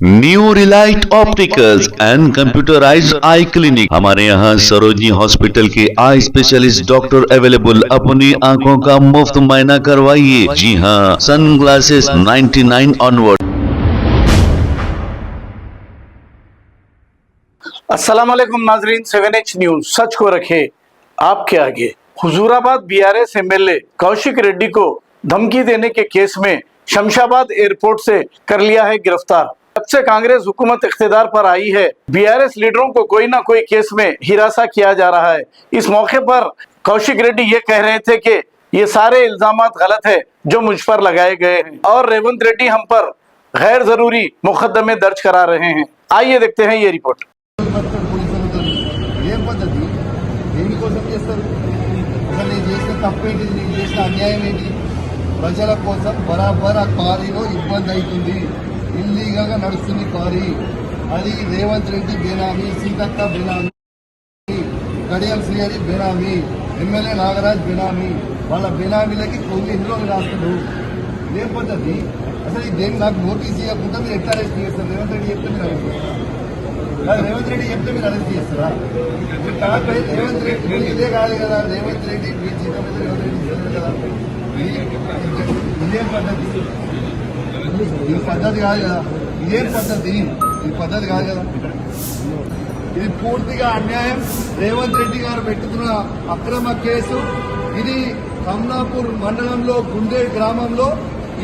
New Relight opticals and computerised I clinic. हमारे यहाँ Sarojini hospital के आई स्पेशलिस्ट डॉक्टर अवेलेबल। अपनी आंखों का मुफ्त मुआयना करवाइए। जी हाँ, सन ग्लासेस 99 ऑनवर्ड। अस्सलाम वालेकुम नाजरीन, 7H न्यूज सच को रखे आपके आगे। हुजूराबाद बीआरएस एमएलए कौशिक रेड्डी को धमकी देने के केस में शमशाबाद एयरपोर्ट से कर लिया है गिरफ्तार। जब से कांग्रेस हुकूमत इख्तिदार पर आई है, बीआरएस लीडरों को कोई ना कोई केस में हिरासा किया जा रहा है। इस मौके पर कौशिक रेड्डी ये कह रहे थे कि ये सारे इल्जामात गलत है जो मुझ पर लगाए गए हैं और रेवंत रेड्डी हम पर गैर जरूरी मुकदमे दर्ज करा रहे हैं। आइए देखते हैं ये रिपोर्ट। ఏం పద్ధతి దేనికోసం చేస్తారు? అసలు నేను చేసిన తప్పేంటి, నేను చేసిన అన్యాయం ఏంటి? ప్రజల కోసం బరాబర్ ఆ క్వారీలో ఇబ్బంది అవుతుంది, ఇల్లీగల్గా నడుస్తుంది క్వారీ. అది రేవంత్ రెడ్డి బేనామీ, సీతక్క బేనామీ, కడియం శ్రీహరి బేనామీ, ఎమ్మెల్యే నాగరాజ్ బేనామీ. వాళ్ళ బేనామీలకి కొన్ని ఇందులో రాస్తారు. ఏం పద్ధతి? అసలు ఈ దేని నాకు నోటీస్ ఇవ్వకుండా మీరు ఎట్లా అరెస్ట్ చేస్తారు? రేవంత్ రెడ్డి చెప్తే మీరు అరెస్ట్ చేస్తారు. రేవంత్ రెడ్డి చెప్తే మీరు అరెస్ట్ చేస్తారా? రేవంత్ రెడ్డి ఇదే కాదు కదా, రేవంత్ రెడ్డి మీ జీతం మీద రేవంత్ రెడ్డి ఇస్తుంది కదా. ఇదేం పద్ధతి? ఈ పద్ధతి కాదు కదా. ఇదేం పద్ధతి? ఈ పద్ధతి కాదు కదా. ఇది పూర్తిగా అన్యాయం. రేవంత్ రెడ్డి గారు పెట్టుకున్న అక్రమ కేసు ఇది. కమలాపూర్ మండలంలో గుండే గ్రామంలో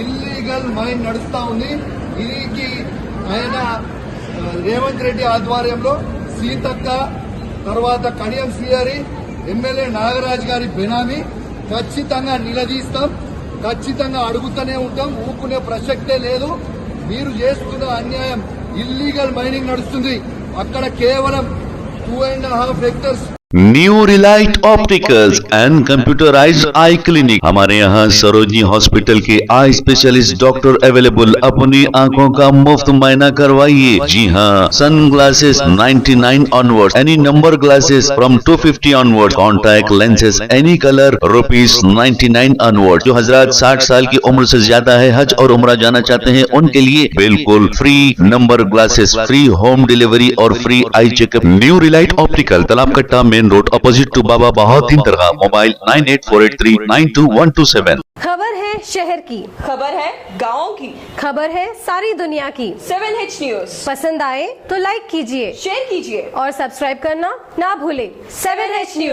ఇల్లీగల్ మైన్ నడుస్తా ఉంది. దీనికి ఆయన రేవంత్ రెడ్డి ఆధ్వర్యంలో సీతక్క, తర్వాత కడియం శ్రీహరి, ఎమ్మెల్యే నాగరాజ్ గారి బెనామీ. ఖచ్చితంగా నిలదీస్తాం, ఖచ్చితంగా అడుగుతూనే ఉంటాం. ఊపుకునే ప్రసక్తే లేదు. మీరు చేస్తున్న అన్యాయం. ఇల్లీగల్ మైనింగ్ నడుస్తుంది అక్కడ. కేవలం 2.5 hectares new Relight opticals and computerised I clinic. हमारे यहाँ सरोजनी हॉस्पिटल के आई स्पेशलिस्ट डॉक्टर अवेलेबल। अपनी आंखों का मुफ्त मुआयना करवाइए। जी हाँ, sunglasses 99 onward, any number glasses from 250 onward, contact lenses any colour ₹99 onward. जो हजरात 60 साल की उम्र से ज्यादा है, हज और उम्रा जाना चाहते हैं, उनके लिए बिल्कुल free number glasses, free home delivery और free eye checkup. New relight optical, Talab Katta, main road, opposite to Baba Bahauddin दरगाह। मोबाइल 9848392127। खबर है शहर की, खबर है गाँव की, खबर है सारी दुनिया की। 7H न्यूज पसंद आए तो लाइक कीजिए, शेयर कीजिए और सब्सक्राइब करना ना भूले। 7H news.